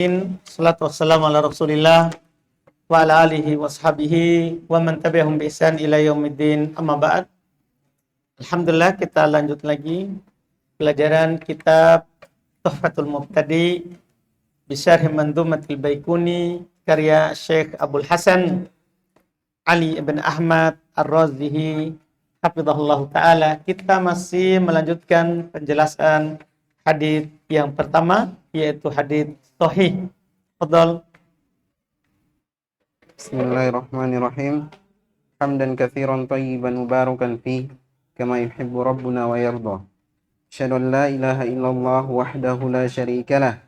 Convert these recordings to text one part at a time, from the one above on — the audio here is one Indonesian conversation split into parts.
Salatu wassalamu ala Rasulillah wa ala alihi wa sahbihi wa man tabi'ahum bi ihsan ila yaumiddin. Amma ba'd. Alhamdulillah, kita lanjut lagi pelajaran kitab Tuhfatul Mubtadi bi Syarh Manzumatil Baikuni karya Syekh Abdul Hasan Ali ibn Ahmad Ar-Razihi hafizahullah taala. Kita masih melanjutkan penjelasan hadis yang pertama, yaitu hadis sahih. Fadhal. Bismillahirrahmanirrahim. Hamdan katsiran thayyiban mubarakan fi kama yuhibbu rabbuna wa yarda. Asyhadu an la ilaha illallah wahdahu la syarikalah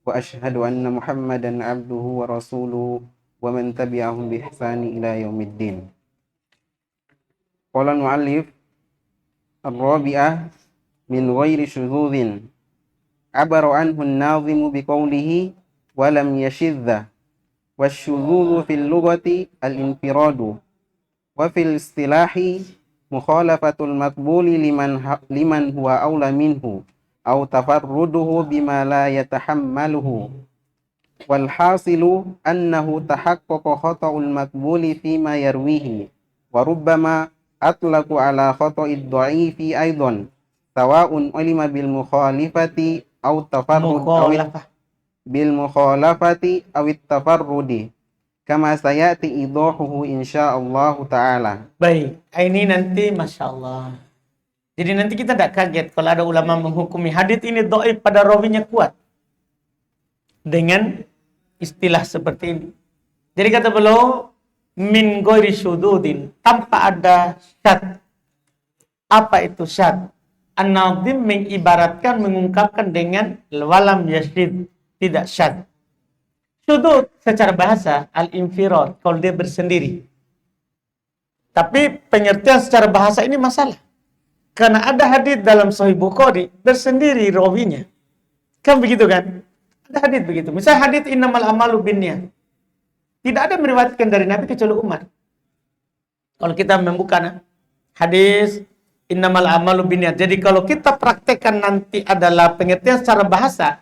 wa asyhadu anna Muhammadan abduhu wa rasuluhu wa man tabi'ahum bi ihsani ila yaumiddin. Qala al-mu'allif ar-rabi'ah min ghairi syudzudhin abara anhu an-nazimu biqawlihi wa lam yashidda wasyudzudzu fil lughati al-infiradu wa fil istilahi mukhalafatul maqbuli liman huwa aula minhu aw tafarruduhu bima la yatahammaluhu wal hasilu annahu tahaqqaqa khata'ul maqbuli fima yarwihi wa rubbama atlaqu ala khata'id dha'ifi aidan sawa'un ulima bil mukhalifati aw tafarrud bil mukhalafati aw tafarrudi kama sayati idahuhu insyaallah taala. Baik, ini nanti Masya Allah. Jadi nanti kita tidak kaget kalau ada ulama menghukumi hadits ini dhaif pada rawinya kuat dengan istilah seperti ini. Jadi kata beliau min ghairi syududin, tanpa ada syad. Apa itu syad? An-Nazim mengibaratkan, mengungkapkan dengan walam yasyid, tidak syad. Syudud secara bahasa al-infirad, kalau dia bersendiri. Tapi pengertian secara bahasa ini masalah. Karena ada hadis dalam Sahih Bukhari bersendiri rawinya. Kan begitu kan? Ada hadis begitu. Misal hadis innamal amalu binniyat. Tidak ada meriwayatkan dari Nabi kecuali Umar. Kalau kita membuka hadis innamal amalu binniyat. Jadi kalau kita praktekkan nanti adalah pengertian secara bahasa,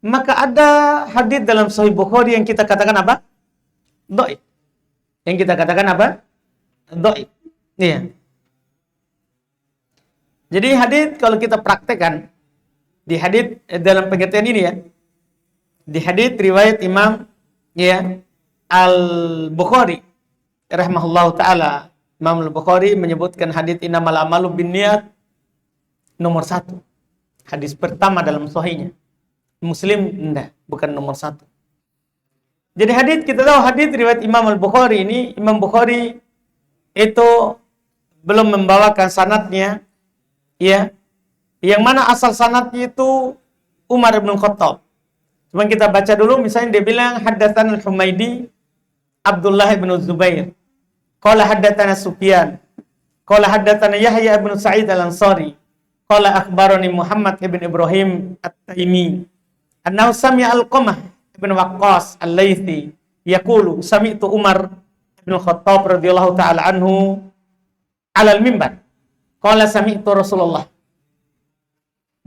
maka ada hadis dalam Sahih Bukhari yang kita katakan apa? Dhaif. Yang kita katakan apa? Dhaif. Iya. Jadi hadis kalau kita praktekkan di hadis dalam pengertian ini ya. Di hadis riwayat Imam ya Al-Bukhari rahimahullahu taala, Imam Al-Bukhari menyebutkan hadis innamal amalu binniyat nomor 1. Hadis pertama dalam sahihnya. Muslim enggak, bukan nomor 1. Jadi hadis, kita tahu hadis riwayat Imam Al-Bukhari ini, Imam Bukhari itu belum membawakan sanadnya ya. Yang mana asal sanadnya itu Umar bin Khattab. Cuma kita baca dulu, misalnya dia bilang haddatsana Al-Humaidi Abdullah bin Zubair. Qala haddatsana Sufyan. Qala haddatsana Yahya bin Sa'id Al-Ansari. Qala akhbarani Muhammad ibn Ibrahim At-Taimi. Annahu sami'a Al-Qamah ibn Waqqas Al-Laythi yaqulu sami'tu Umar bin Khattab radhiyallahu ta'ala anhu 'ala al-mimbar. Qala sami'tu Rasulullah.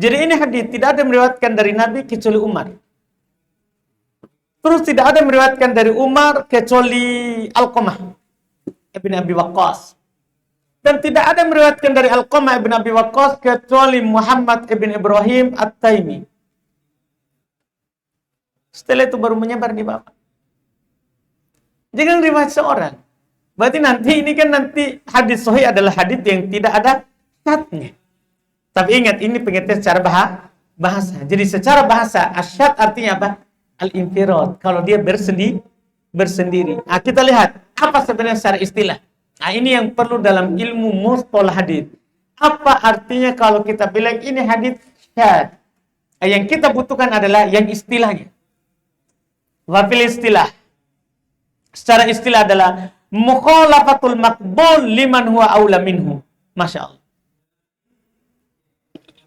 Jadi ini hadis tidak ada meriwayatkan dari Nabi kecuali Umar. Terus tidak ada meriwayatkan dari Umar kecuali Al-Qamah ibn Abi Waqqas. Dan tidak ada meriwayatkan dari Al-Qamah ibn Abi Waqqas kecuali Muhammad ibn Ibrahim At-Taimi. Setelah itu baru menyebar di bawah. Jangan riwayat seorang. Berarti nanti ini kan nanti hadis sahih adalah hadis yang tidak ada syadnya. Tapi ingat, ini pengertian secara bahasa. Jadi secara bahasa asyad artinya apa? Al-infirad. Kalau dia bersendiri. Nah, kita lihat apa sebenarnya secara istilah. Nah, ini yang perlu dalam ilmu mustalah hadis. Apa artinya kalau kita bilang ini hadis syad? Yang kita butuhkan adalah yang istilahnya. Wafil istilah. Secara istilah adalah mukhalafatul maqbul liman huwa aula minhu. Masya Allah.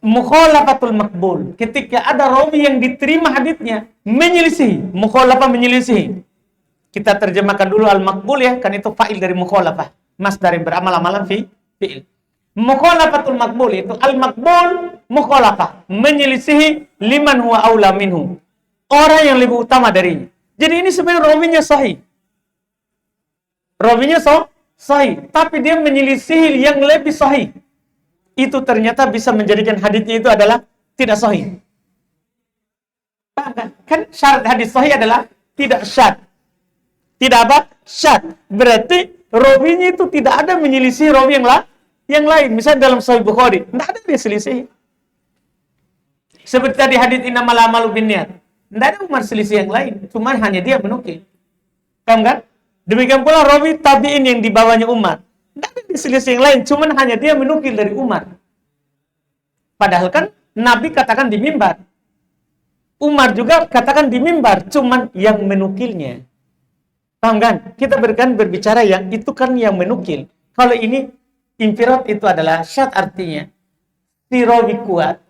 Mukhalafatul maqbul. Ketika ada rawi yang diterima hadisnya menyelisihi. Mukhalafah menyelisihi. Kita terjemahkan dulu al-maqbul ya. Kan itu fa'il dari mukhalafah. Masdar yang beramal-amalan fi'il. Mukhalafatul maqbul itu al-maqbul mukhalafah. Menyelisihi liman huwa aula minhu. orang yang lebih utama darinya. Jadi ini sebenarnya rawinya sahih. Rawinya sahih, tapi dia menyelisih yang lebih sahih. Itu ternyata bisa menjadikan hadisnya itu adalah tidak sahih. Kan syarat hadis sahih adalah tidak syad. Tidak apa? Syad. Berarti rawinya itu tidak ada menyelisih rawi yang lain. Misalnya dalam Sahih Bukhari, tidak ada dia selisih. Seperti tadi hadis innamal a'malu binniyat. Tidak ada Umar selisih yang lain, cuma hanya dia menukil. Paham kan? Demikian pula rawi tabi'in yang di bawahnya Umar. Tidak ada selisih yang lain, cuma hanya dia menukil dari Umar. Padahal kan Nabi katakan di mimbar. Umar juga katakan di mimbar, cuman yang menukilnya. Paham kan? Kita berbicara yang itu kan yang menukil. Kalau ini infirad itu adalah syad, artinya si rawi kuat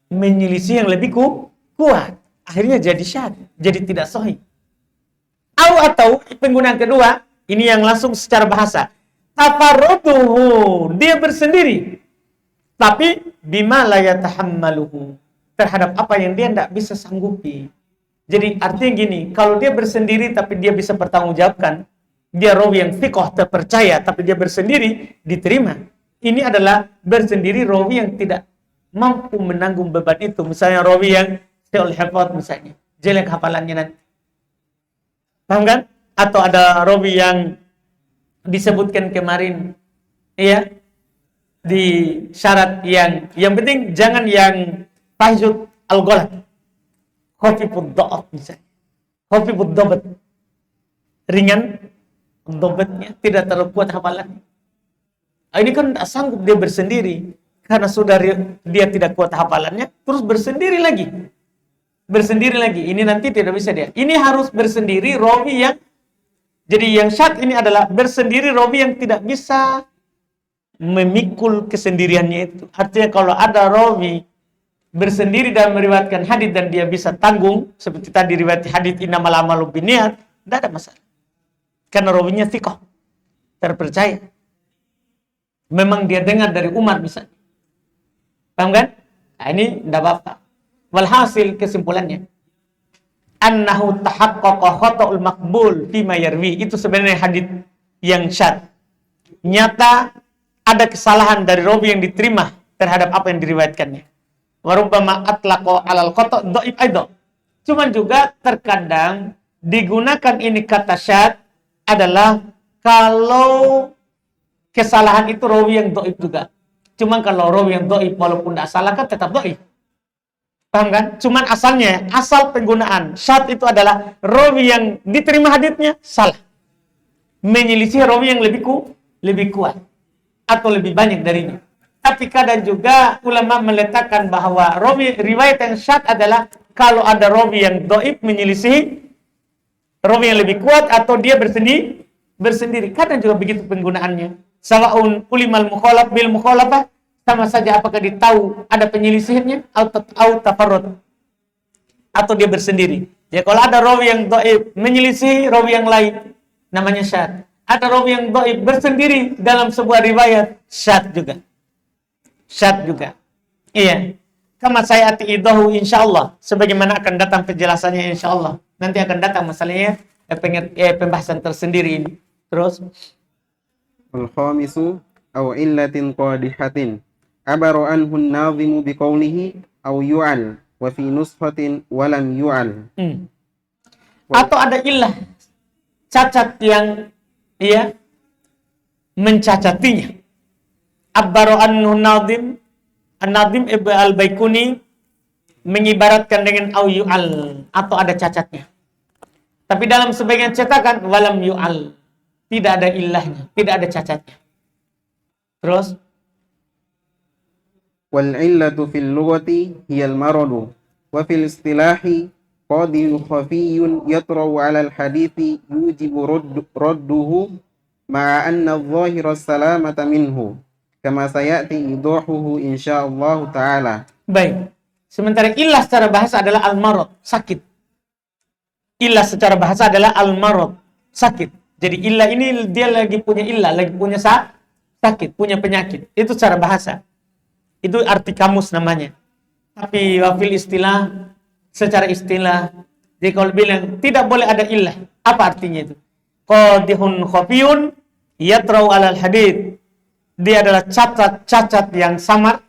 menyelisih yang lebih kuat. Akhirnya jadi syad, jadi tidak sahih. Atau penggunaan kedua, ini yang langsung secara bahasa. Tafarruduhu, dia bersendiri. Tapi bima la yatahammaluhu, terhadap apa yang dia tidak bisa sanggupi. Jadi artinya gini, kalau dia bersendiri tapi dia bisa bertanggungjawabkan, dia rawi yang thiqah terpercaya tapi dia bersendiri, diterima. Ini adalah bersendiri rawi yang tidak mampu menanggung beban itu. Misalnya rawi yang seul hafad misalnya, jelek hafalannya nanti. Paham kan? Atau ada rawi yang disebutkan kemarin, ya, di syarat yang penting jangan yang tahjud al-ghalat, khafifud dha'af misalnya, khafifud dhabat, ringan dhabatnya, tidak terlalu kuat hafalannya. Ini kan tak sanggup dia bersendiri karena sudah dia tidak kuat hafalannya, terus bersendiri lagi. Ini nanti tidak bisa dia. Ini harus bersendiri rawi yang, jadi yang syad ini adalah bersendiri rawi yang tidak bisa memikul kesendiriannya itu. Artinya kalau ada rawi bersendiri dan meriwayatkan hadis dan dia bisa tanggung, seperti tadi riwayat hadis innamal a'malu binniyat, tidak ada masalah. Karena rawinya thiqah, terpercaya. Memang dia dengar dari Umar misalnya. Paham kan? Nah, ini tidak apa-apa. Walhasil kesimpulannya, annahu tahaqqaqa khata'ul maqbul fima yarwi. Itu sebenarnya hadis yang syad. Nyata ada kesalahan dari rawi yang diterima terhadap apa yang diriwayatkannya. Wa rubbama atlaqa 'alal khata' dhaif aidan. Cuman juga terkadang digunakan ini kata syad adalah kalau kesalahan itu rawi yang dhaif juga. Cuman kalau rawi yang dhaif walaupun tidak salah kan tetap dhaif. Paham kan? Cuman asalnya, asal penggunaan syad itu adalah rawi yang diterima haditsnya salah, menyelisih rawi yang lebih kuat atau lebih banyak darinya. Tapi kadang juga ulama meletakkan bahwa rawi riwayat yang syad adalah kalau ada rawi yang dhaif menyelisih rawi yang lebih kuat atau dia bersendiri. Kadang juga begitu penggunaannya. Sawa'un ulimal mukhalaf bil mukhalafah, sama saja apakah ditahu ada penyelisihannya atau tafarrud atau dia bersendiri. Ya kalau ada rawi yang dhaif menyelisih rawi yang lain namanya syad. Ada rawi yang dhaif bersendiri dalam sebuah riwayat syad juga. Iya. Kama sayati idahu insyaallah, sebagaimana akan datang penjelasannya insyaallah. Nanti akan datang masalahnya pembahasan tersendiri ini. Terus al-khamisu aw illatin qadihatin abara anhu an-nazimu biqaulihi aw yu'al wa fi nuskhatin wa lam yu'al. Atau ada illah cacat yang mencacatinya. Abara anhu an-nazim Ibnu al-Baikuni mengibaratkan dengan aw yu'al, atau ada cacatnya. Tapi dalam sebagian cetakan walam yu'al, tidak ada illahnya, tidak ada cacatnya. Terus wal illatu fil lughati hiya al maradu wa fil istilahi qadiyun khafiyun yatra'u 'ala al hadithi yujibu radduhu ma'a anna adh-dhahira salamata minhu kama sayati idahuhu insyaallah taala. Baik. Sementara illah secara bahasa adalah al marad, sakit. Illah secara bahasa adalah al marad, sakit. Jadi illah ini dia lagi punya illah, lagi punya sakit, punya penyakit. Itu secara bahasa. Itu arti kamus namanya. Tapi wafil istilah, secara istilah Jadi kalau bilang tidak boleh ada illah, apa artinya itu? Qadihun khafiyun yatrau alal hadith. Dia adalah cacat yang samar.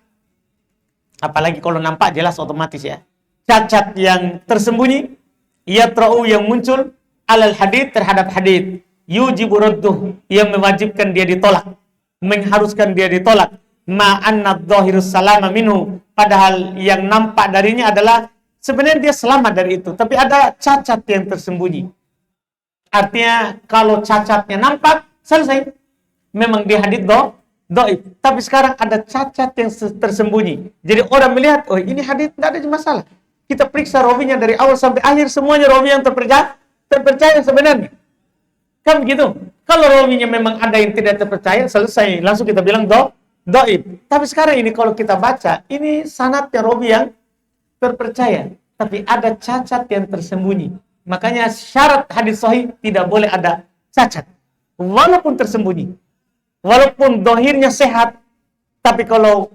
Apalagi kalau nampak jelas otomatis ya. Cacat yang tersembunyi, yatrau yang muncul alal hadith terhadap hadith. Yujibu radduh yang mewajibkan dia ditolak, mengharuskan dia ditolak. Ma'anna dhahirus salama minhu, padahal yang nampak darinya adalah sebenarnya dia selamat dari itu, tapi ada cacat yang tersembunyi. Artinya kalau cacatnya nampak, selesai. Memang dia hadits dhaif. Tapi sekarang ada cacat yang tersembunyi. Jadi orang melihat, oh ini hadits tidak ada masalah. Kita periksa rawinya dari awal sampai akhir, semuanya rawi yang terpercaya sebenarnya. Kan begitu. Kalau rawinya memang ada yang tidak terpercaya, selesai. Langsung kita bilang dhaif. Tapi sekarang ini kalau kita baca, ini sanadnya rawi yang terpercaya, tapi ada cacat yang tersembunyi. Makanya syarat hadis sahih tidak boleh ada cacat, walaupun tersembunyi, walaupun dohirnya sehat, tapi kalau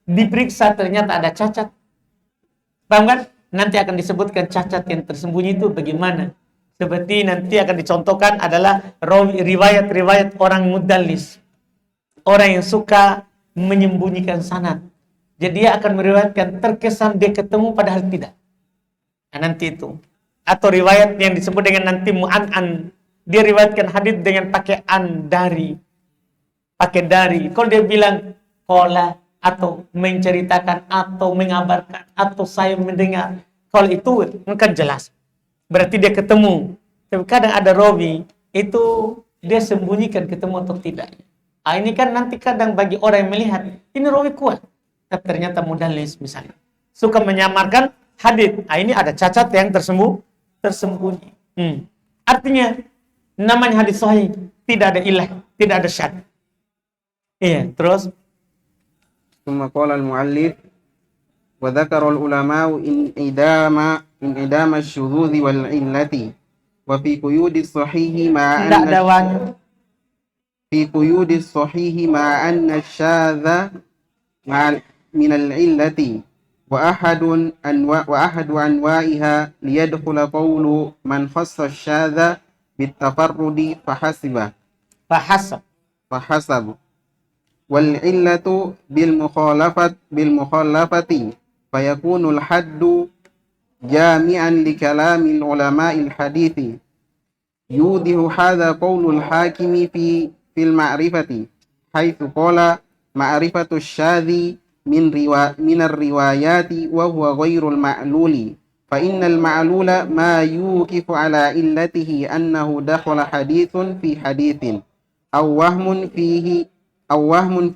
diperiksa ternyata ada cacat. Paham kan? Nanti akan disebutkan cacat yang tersembunyi itu bagaimana. Seperti nanti akan dicontohkan adalah riwayat-riwayat orang mudallis, orang yang suka menyembunyikan sanad. Jadi dia akan meriwayatkan terkesan dia ketemu padahal tidak. Nah, nanti itu. Atau riwayat yang disebut dengan nanti mu'an'an. Dia riwayatkan hadits dengan pakai an dari. Pakai dari. Kalau dia bilang qala atau menceritakan atau mengabarkan atau saya mendengar. Kalau itu kan jelas. Berarti dia ketemu. Tapi kadang ada rawi itu dia sembunyikan ketemu atau tidak. Ah, ini kan nanti kadang bagi orang yang melihat ini rawi kuat, tapi ternyata mudallis misalnya suka menyamarkan hadits. Ah, ini ada cacat yang tersembunyi. Artinya namanya hadis sahih tidak ada illah, tidak ada syad. Iya, terus ثم قال المؤلف وذكر العلماء انعدام الشذوذ والعلة وفي قيود الصحيح مع أن في قيود الصحيح مع أن الشاذ من العلة وأحد أنواعها ليدخل قول من خص الشاذ بالتفرد فحسب والعلة بالمخالفة فيكون الحد جامعا لكلام العلماء الحديث يوضح هذا قول الحاكم في المعرفة حيث قال معرفة الشاذ من الروايات وهو غير المعلول فإن المعلول ما يوقف على علته أنه دخل حديث في حديث أو وهم فيه راو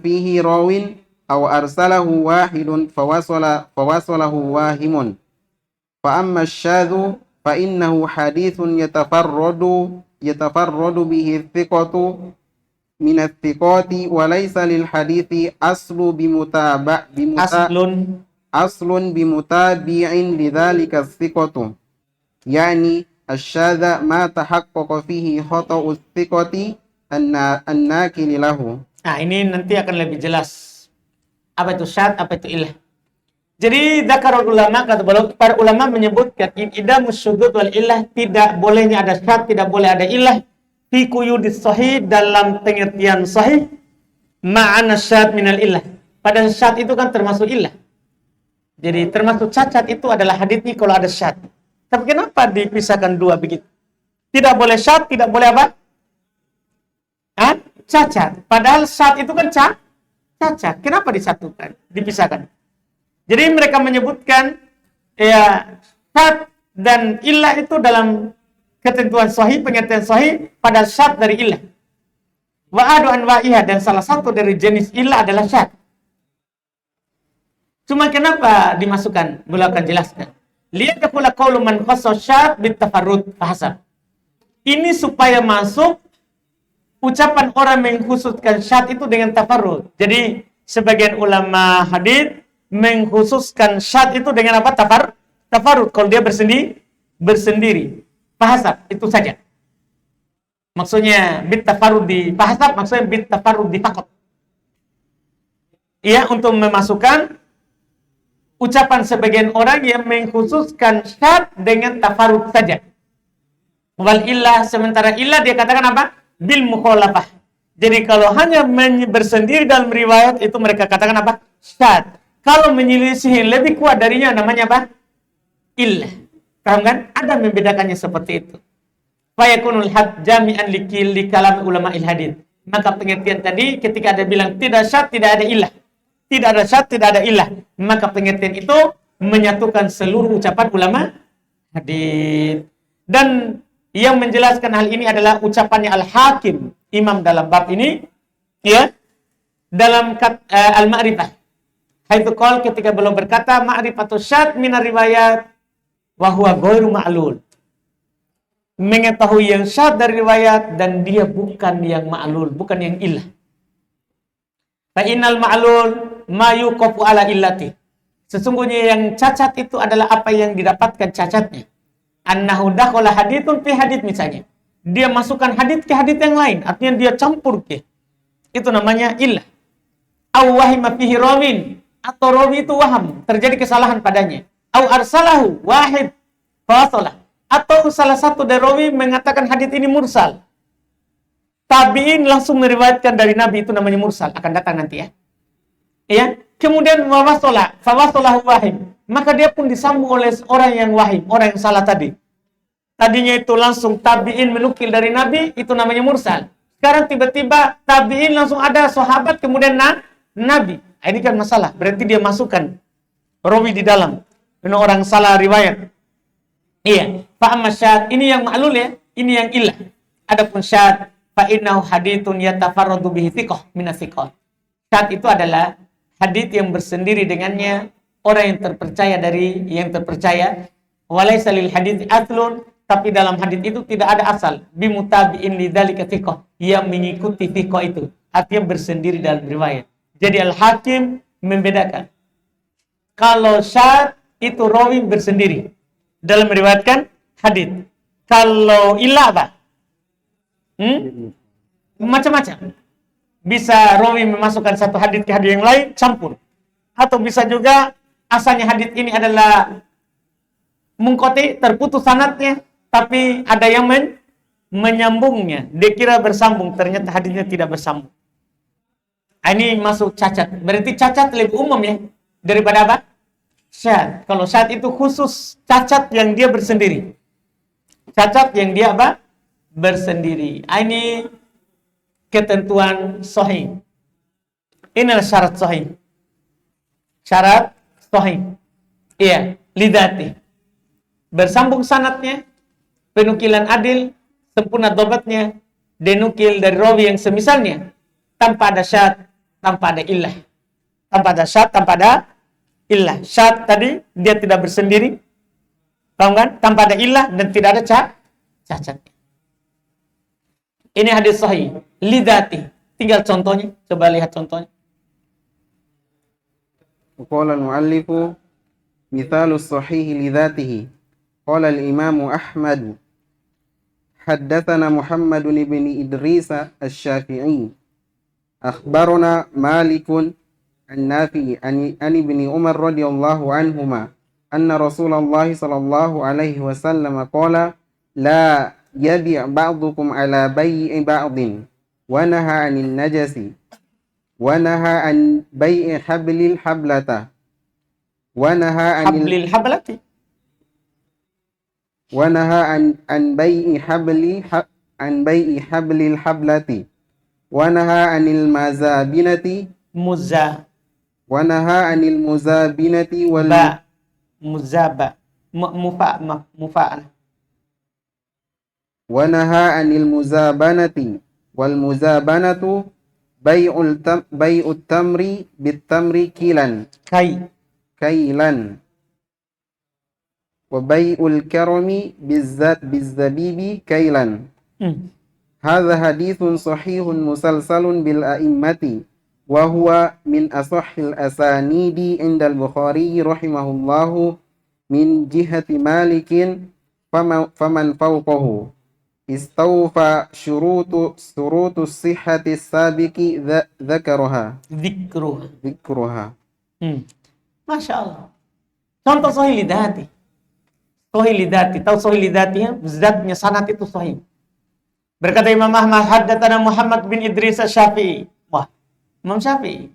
فيه راو أو أرسله واحد فوصله واهم فأما الشاذ فإنه حديث يتفرد به الثقة من الثقات وليس للحديث أصل بمتابع لذلك الثقة يعني الشاذ ما تحقق فيه خطأ الثقة الناقل له. Nah, ini nanti akan lebih jelas apa itu syad, apa itu illah. Jadi dzakarul ulama, kata para ulama menyebutkan idamus syudud wal illah, tidak bolehnya ada syad, tidak boleh ada illah fi quyudis sahih, dalam pengertian sahih, ma'ana syad minal illah. Padahal syad itu kan termasuk illah. Jadi termasuk cacat itu adalah haditsnya kalau ada syad. Tapi kenapa dipisahkan dua begitu? Tidak boleh syad, tidak boleh apa? Cacat. Padahal syad itu kan cacat. Kenapa disatukan? Dipisahkan. Jadi mereka menyebutkan ya syad dan illah itu dalam ketentuan sahih, pengertian sahih, padahal syad dari illah. Wa adu anwa'iha, dan salah satu dari jenis illah adalah syad. Cuma kenapa dimasukkan? Beliau akan jelaskan. Liyadkhula qaulu man khassa syad bitafarrud fahasab. Ini supaya masuk ucapan orang mengkhususkan syad itu dengan tafarrud. Jadi sebagian ulama hadits mengkhususkan syad itu dengan apa? Tafarrud. Kalau dia bersendiri. Fahasab, itu saja. Maksudnya bit tafarrud di fahasab, maksudnya bit tafarrud di faqat. Ia untuk memasukkan ucapan sebagian orang yang mengkhususkan syad dengan tafarud saja. Wal illah, sementara illah dia katakan apa? Bil mukhalafah. Jadi kalau hanya bersendiri dalam riwayat itu mereka katakan apa? Syad. Kalau menyelisih lebih kuat darinya namanya apa? Illah. Paham kan? Ada membedakannya seperti itu. Fayakunul had jami'an li kalam ulama hadits. Maka pengertian tadi ketika ada bilang tidak syad, tidak ada illah. Tidak ada syad, tidak ada illah. Maka pengertian itu menyatukan seluruh ucapan ulama hadits. Dan yang menjelaskan hal ini adalah ucapannya Al-Hakim, imam dalam bab ini, ya, dalam Al-Ma'rifah. Haitsu qala, ketika beliau berkata ma'rifatu syad min riwayat wa huwa ghairu ma'lul. Mengetahui yang syad dari riwayat dan dia bukan yang ma'lul, bukan yang illah. Fa innal ma'lul ma yuqafu ala illati. Sesungguhnya yang cacat itu adalah apa yang didapatkan cacatnya. Annahu dakhala haditsun fi hadits, misalnya dia masukkan hadits ke hadits yang lain, artinya dia campur ke, itu namanya illah. Aw wahima fihi rawin, atau rawi itu waham, terjadi kesalahan padanya. Aw arsalahu wahid fasalah, atau salah satu dari rawi mengatakan hadits ini mursal, tabi'in langsung meriwayatkan dari Nabi, itu namanya mursal, akan datang nanti ya. Ya, kemudian fawasalahu wahim, maka dia pun disambung oleh orang yang wahim, orang yang salah tadi. Tadinya itu langsung tabi'in menukil dari Nabi, itu namanya mursal. Sekarang tiba-tiba tabi'in langsung ada sahabat, kemudian Nabi. Ini kan masalah, berarti dia masukkan rawi di dalam. Ini orang salah riwayat. Iya, fa amma syad, ini yang ma'lul ya, ini yang illah. Adapun syad, fa innahu haditsun yatafarradu bihi thiqah min thiqat. Syad itu adalah hadits yang bersendiri dengannya orang yang terpercaya dari yang terpercaya. Walaysa lil hadits aslun, tapi dalam hadits itu tidak ada asal. Bimutabi'in lidzalika thiqah, yang mengikuti thiqah itu, artinya bersendiri dalam riwayat. Jadi Al-Hakim membedakan. Kalau syad itu rawi bersendiri dalam meriwayatkan hadits. Kalau illah apa? Macam-macam. Bisa rawi memasukkan satu hadits ke hadits yang lain, campur. Atau bisa juga asalnya hadits ini adalah mungkoti, terputus sanadnya, tapi ada yang menyambungnya. Dia kira bersambung, ternyata haditsnya tidak bersambung. Ini masuk cacat. Berarti cacat lebih umum ya daripada apa? Syad. Kalau syad itu khusus cacat yang dia bersendiri. Cacat yang dia apa? Bersendiri. Ini ketentuan sahih. Inilah syarat sahih. Syarat sahih. Iya, lidati. Bersambung sanadnya, penukilan adil, sempurna dobatnya, denukil dari rawi yang semisalnya, tanpa ada syad, tanpa ada illah. Tanpa ada syad, tanpa ada illah. Syad tadi dia tidak bersendiri, paham kan? Tanpa ada illah dan tidak ada cacat. Ini hadis sahih lidati. Tinggal contohnya, coba lihat contohnya. Qala al-muallifu mithalus sahih lidatihi. Qala al-imam Ahmad haddatsana Muhammad bin Idris asy-Syafi'i akhbarana Malikun an-Nafi' an ibni Umar radhiyallahu anhuma anna Rasulullah sallallahu alaihi wasallam qala la yabi' ba'dukum ala bai'i ba'din wa naha 'anil najasi wa naha 'an bai'i hablil hablata wa naha 'anil hablati wa naha 'an bai'i hablil hablati wa naha 'anil mazabinati wa naha 'anil muzabinati wal muzaba mufa'al wa naha 'anil muzabanati wal muzabanatu bai'ut tamri bit tamri kailan wa bai'ul karami bizzabibi kailan. Hadza haditsun sahihun musalsalun bil a'immati wa huwa min asahhil asanidi indal Bukhari rahimahullahu min jihati Malikin faman fawqahu istawfa syurutu sihhati sabiqi dzikruha. Masya Allah. Contoh sahih lidati. Sahih lidati. Tahu sahih lidati ya? Zatnya sanad itu sahih. Berkata Imam Ahmad, haddatsana Muhammad bin Idris Asy-Syafi'i. Wah, Imam Syafi'i.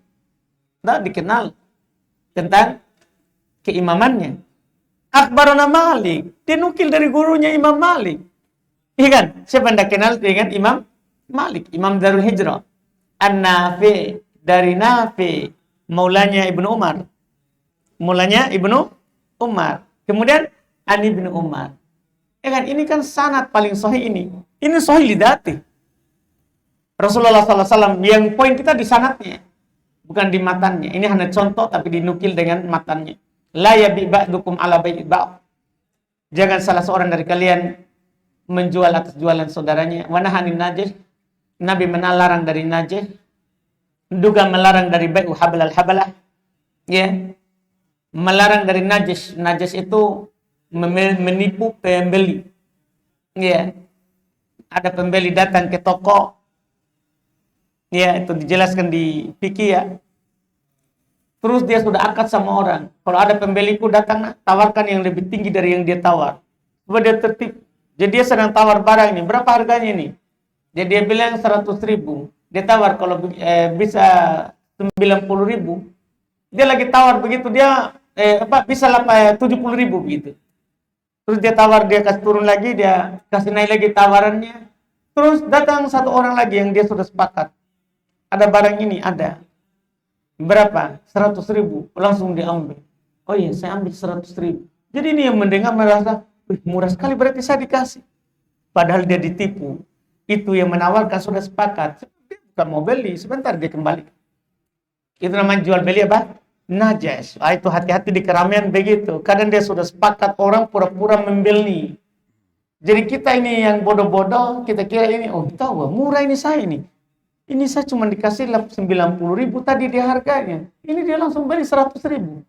Tidak dikenal tentang keimamannya. Akhbarana Malik. Dia nukil dari gurunya Imam Malik. Iya kan? Siapa yang kenal dengan Imam Malik? Imam Darul Hijrah. An-Nafi. Dari Nafi. Maulanya Ibnu Umar. Mulanya Ibnu Umar. Kemudian An Ibnu Umar. Ya kan? Ini kan sanad paling sahih ini. Ini sahih lidati. Rasulullah SAW. Yang poin kita di sanadnya. Bukan di matannya. Ini hanya contoh tapi dinukil dengan matannya. La yabi ba'dukum ala bai'i ba'd. Jangan salah seorang dari kalian menjual atas jualan saudaranya. Wa nahanin najis. Nabi melarang dari najis. Juga melarang dari bai'u habalal habalah. Ya. Melarang dari najis. Najis itu menipu pembeli. Ya. Ada pembeli datang ke toko. Ya, itu dijelaskan di fikih ya. Terus dia sudah akad sama orang. Kalau ada pembeliku datang, tawarkan yang lebih tinggi dari yang dia tawar. Supaya dia tertipu. Jadi dia sedang tawar barang ini. Berapa harganya ini? Jadi dia bilang 100.000. Dia tawar kalau bisa 90.000. Dia lagi tawar begitu. Dia bisa 70.000 gitu. Terus dia tawar, dia kasih turun lagi, dia kasih naik lagi tawarannya. Terus datang satu orang lagi yang dia sudah sepakat. Ada barang ini, ada. Berapa? 100.000. Langsung diambil. Oh iya, saya ambil 100.000. Jadi ini yang mendengar merasa, murah sekali berarti saya dikasih. Padahal dia ditipu. Itu yang menawarkan sudah sepakat. Dia bukan mau beli, sebentar dia kembali. Itu namanya jual beli apa? Najas. Itu hati-hati di keramaian begitu. Kadang dia sudah sepakat, orang pura-pura membeli. Jadi kita ini yang bodoh-bodoh, kita kira ini, oh tahu, murah ini saya ini. Ini saya cuma dikasih 90.000 tadi dia harganya. Ini dia langsung beli 100.000.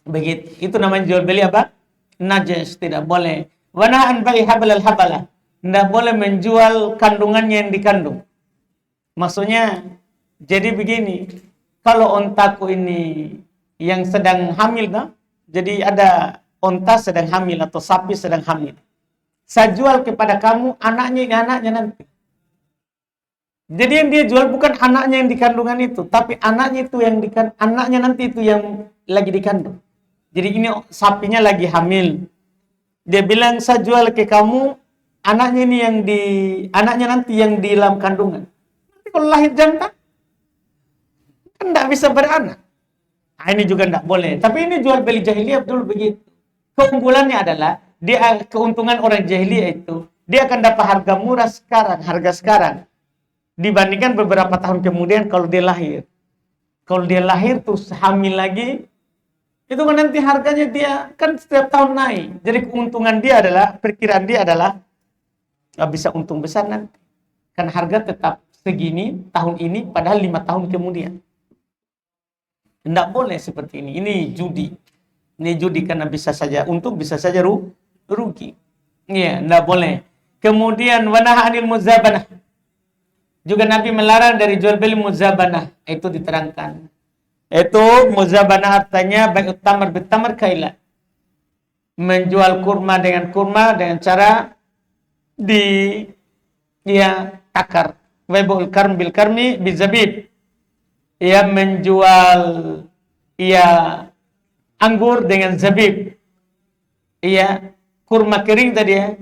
Begitu. Itu namanya jual beli apa? Najas. Tidak boleh. Wa nahan bai habalal habalah. Tidak boleh menjual kandungannya yang dikandung. Maksudnya, jadi begini. Kalau ontaku ini yang sedang hamil, nah? Jadi ada onta sedang hamil atau sapi sedang hamil. Saya jual kepada kamu anaknya nanti. Jadi yang dia jual bukan anaknya yang dikandungan itu, tapi anaknya itu yang anaknya nanti itu yang lagi dikandung. Jadi ini sapinya lagi hamil. Dia bilang saya jual ke kamu anaknya ini anaknya nanti yang di dalam kandungan. Nanti kalau lahir jantan kan tidak bisa beranak. Nah, ini juga tidak boleh. Tapi ini jual beli jahiliyah dulu begitu. Keunggulannya adalah keuntungan orang jahiliyah itu dia akan dapat harga sekarang. Dibandingkan beberapa tahun kemudian kalau dia lahir. Kalau dia lahir terus hamil lagi, itu kan nanti harganya dia kan setiap tahun naik. Jadi keuntungan dia adalah, perkiraan dia adalah bisa untung besar nanti. Kan harga tetap segini tahun ini padahal 5 tahun kemudian. Tidak boleh seperti ini. Ini judi. Ini judi karena bisa saja untung, bisa saja rugi. Iya, tidak boleh. Kemudian wanaha anil muzabanah. Juga Nabi melarang dari jual beli muzabanah. Itu diterangkan. Itu muzabanah artinya baik tamar bertamar kaila. Menjual kurma dengan cara takar. Waibul karm bil karmi bizabib. Ia menjual anggur dengan zabib. Ia kurma kering tadi ya.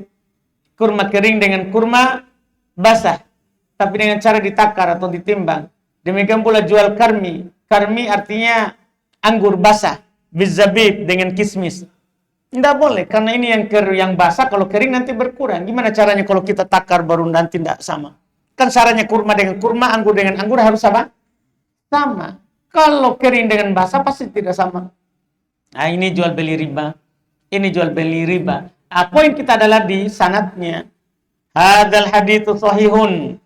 Kurma kering dengan kurma basah. Tapi dengan cara ditakar atau ditimbang. Demikian pula jual karmi. Karmi artinya anggur basah. Bizabib dengan kismis. Tidak boleh. Karena ini yang basah. Kalau kering nanti berkurang. Gimana caranya kalau kita takar baru nanti tidak sama? Kan caranya kurma dengan kurma. Anggur dengan anggur harus sama? Sama. Kalau kering dengan basah pasti tidak sama. Nah ini jual beli riba. Ini jual beli riba. Poin kita adalah di sanadnya. Hadal hadithu sahihun.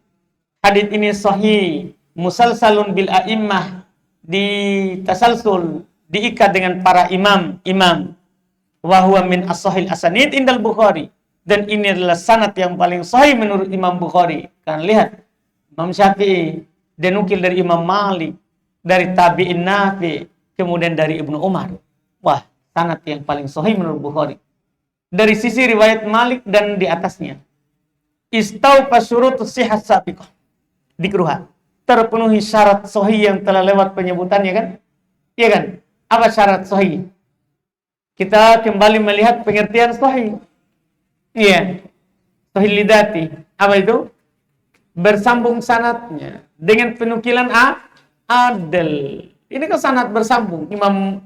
Hadits ini sahih, musalsalun bil a'immah, ditasalsul, diikat dengan para imam. Wa huwa min as-sahih asanid indal Bukhari. Dan ini adalah sanad yang paling sahih menurut Imam Bukhari. Kan lihat, Imam Syafi'i denukil dari Imam Malik, dari tabi'in Nafi, kemudian dari Ibnu Umar. Wah, sanad yang paling sahih menurut Bukhari. Dari sisi riwayat Malik dan di atasnya. Istaufa syurutus sihhat sabiqah. Dikruha. Terpenuhi syarat sahih yang telah lewat penyebutannya kan? Iya kan? Apa syarat sahih? Kita kembali melihat pengertian sahih. Iya. Sahih lidati. Apa itu? Bersambung sanadnya dengan penukilan adil. Ini kan sanad bersambung. Imam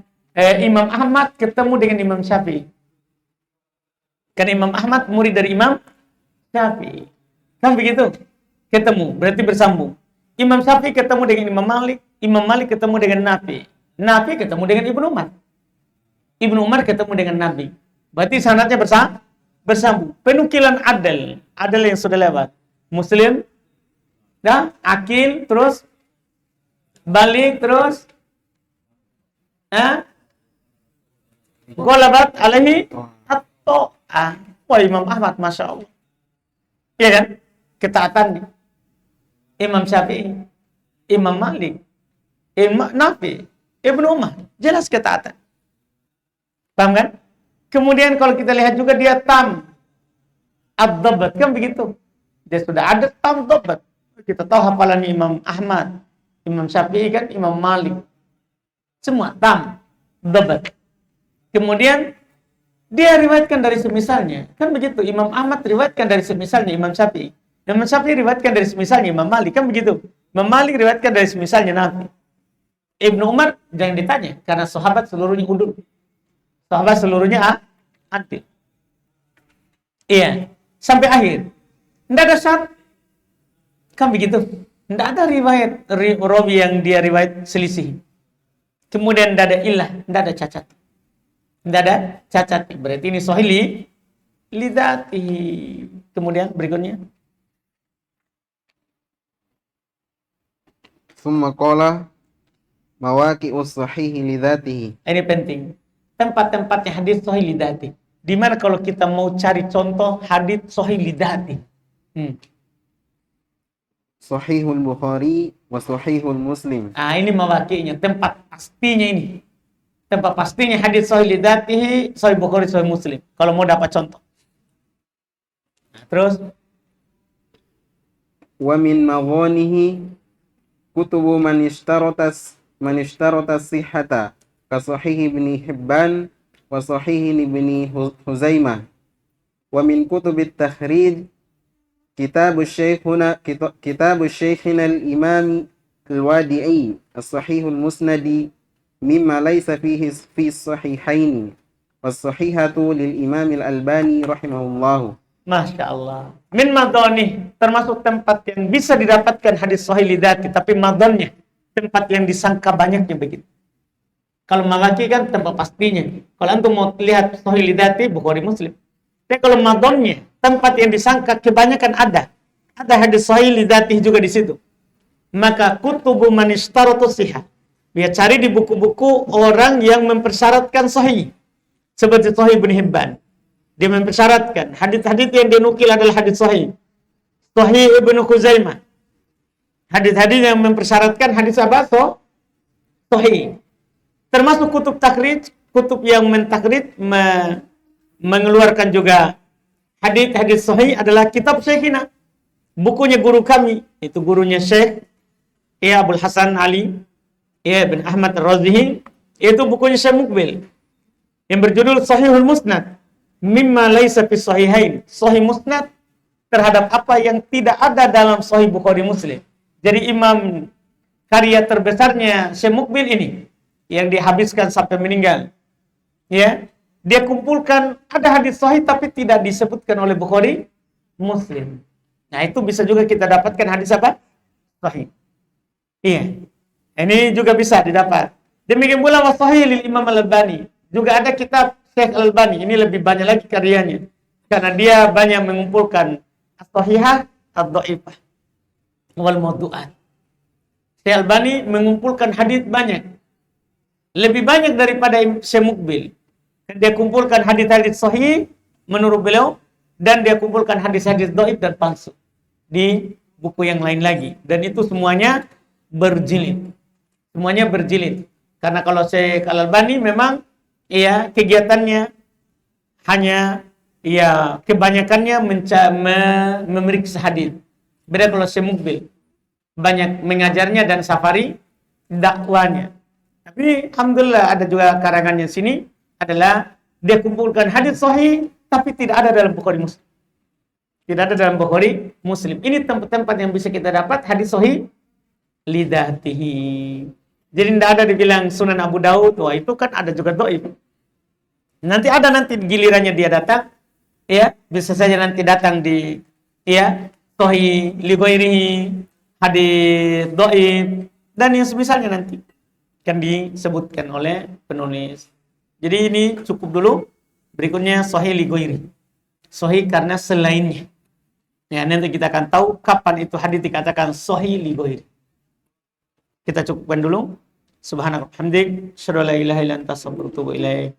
Ahmad ketemu dengan Imam Syafi'i. Kan Imam Ahmad murid dari Imam Syafi'i. Kan begitu? Ketemu, berarti bersambung. Imam Syafi'i ketemu dengan Imam Malik ketemu dengan Nafi ketemu dengan Ibnu Umar. Ibnu Umar ketemu dengan Nabi. Berarti sanadnya bersambung. Penukilan adil yang sudah lewat. Muslim, Akil, terus balik, terus Ghalabat alaihi at-ta'ah. Wah, Imam Ahmad, Masya Allah. Iya kan? Ketaatannya. Imam Syafi'i, Imam Malik, Imam Nafi, Ibnu Umar. Jelas ketaatan. Paham kan? Kemudian kalau kita lihat juga dia tam ad-dabat. Kan begitu. Dia sudah ada tam dabat. Kita tahu hafalannya Imam Ahmad, Imam Syafi'i kan, Imam Malik. Semua tam dabat. Kemudian dia riwayatkan dari semisalnya. Kan begitu. Imam Ahmad riwayatkan dari semisalnya Imam Syafi'i. Imam Syafi'i riwayatkan dari semisalnya Imam Malik. Kan begitu. Imam Malik riwayatkan dari semisalnya Nafi. Ibnu Umar jangan ditanya. Karena sahabat seluruhnya udul. Sahabat seluruhnya adil. Iya. Sampai akhir. Tidak ada syarat. Kan begitu. Tidak ada riwayat rawi yang dia riwayat selisih. Kemudian tidak ada ilah. Tidak ada cacat. Tidak ada cacat. Berarti ini sahih lidatihi. Kemudian berikutnya. Summa qala mawaqi'us sahihi lidatihi. Ini penting. Tempat-tempatnya hadis sahih lidati. Di mana kalau kita mau cari contoh hadis sahih lidati? Sahihul Bukhari wa sahihul Muslim. Ini mawaqi'nya, tempat pastinya ini. Tempat pastinya hadis sahih lidatihi, sahih Bukhari, sahih Muslim. Kalau mau dapat contoh. Terus Wa min maghanihi kutubu man ishtaratas sihhata ka sahih Ibn Hibban wa sahih Ibn Huzaimah. Wa min kutubit takhrij kitabu syekhina al-imam al-wadi'i as-sahihul musnadi mimma laysa fihi fi sahihaini was-sahihatu lil imam al-albani rahimahullahu. Masya Allah. Min madhani, termasuk tempat yang bisa didapatkan hadis sahih lidati, tapi madhannya tempat yang disangka banyaknya begitu. Kalau mawaqi kan tempat pastinya. Kalau antum mau lihat sahih lidati, Bukhari, Muslim. Tapi kalau madhannya, tempat yang disangka kebanyakan ada hadis sahih lidati juga di situ. Maka kutubu man ishtaratu sihah. Dia cari di buku-buku orang yang mempersyaratkan sahih. Seperti sahih Ibn Hibban. Dia mempersyaratkan hadis-hadis yang dinukil adalah hadis sahih. Sahih Ibnu Khuzaimah. Hadis-hadis yang mempersyaratkan hadis apa? Sahih. Termasuk kutub takrij, kutub yang mentakrid mengeluarkan juga hadis-hadis sahih adalah kitab Syekhina. Bukunya guru kami, itu gurunya Syekh Abdul Hasan Ali bin Ahmad Ar-Razihi, itu bukunya Syekh Mukbil yang berjudul Sahihul Musnad mimma laysa fi sahihain. Sahih Musnad terhadap apa yang tidak ada dalam Sahih Bukhari, Muslim. Jadi imam karya terbesarnya Syekh Mukbil ini yang dihabiskan sampai meninggal. Ya, dia kumpulkan ada hadis sahih tapi tidak disebutkan oleh Bukhari, Muslim. Nah, itu bisa juga kita dapatkan hadis apa? Sahih. Iya. Ini juga bisa didapat. Demikian pula wasahih lil Imam Al-Albani. Juga ada kitab Syekh Al-Albani. Ini lebih banyak lagi karyanya. Karena dia banyak mengumpulkan as-sahihah, ad-dhaifah, wal mawdu'at. Syekh Al-Albani mengumpulkan hadis banyak. Lebih banyak daripada Syekh Mukbil. Dia kumpulkan hadis-hadis sahih menurut beliau dan dia kumpulkan hadis-hadis dhaif dan palsu di buku yang lain lagi. Dan itu semuanya berjilid. Semuanya berjilid. Karena kalau Syekh Al-Albani memang ya kegiatannya hanya ya kebanyakannya memeriksa hadis. Beda kalau semukbil, banyak mengajarnya dan safari dakwanya. Tapi alhamdulillah ada juga karangannya sini adalah dia kumpulkan hadis sahih tapi tidak ada dalam Bukhari Muslim. Tidak ada dalam Bukhari Muslim. Ini tempat-tempat yang bisa kita dapat hadis sahih lidatihi. Jadi tidak ada dibilang Sunan Abu Daud, wah itu kan ada juga dhaif. Nanti gilirannya dia datang, ya bisa saja nanti datang di ya sahih li ghairihi, hadis dhaif dan yang semisalnya nanti kan disebutkan oleh penulis. Jadi ini cukup dulu. Berikutnya sahih li ghairihi. Sahih karena selainnya. Ya, nanti kita akan tahu kapan itu hadis dikatakan sahih li ghairihi. Kita cukupkan dulu. Subhanallah, hamdik, syada la ilaha illa anta, astaghfiruka wa atubu ilaik.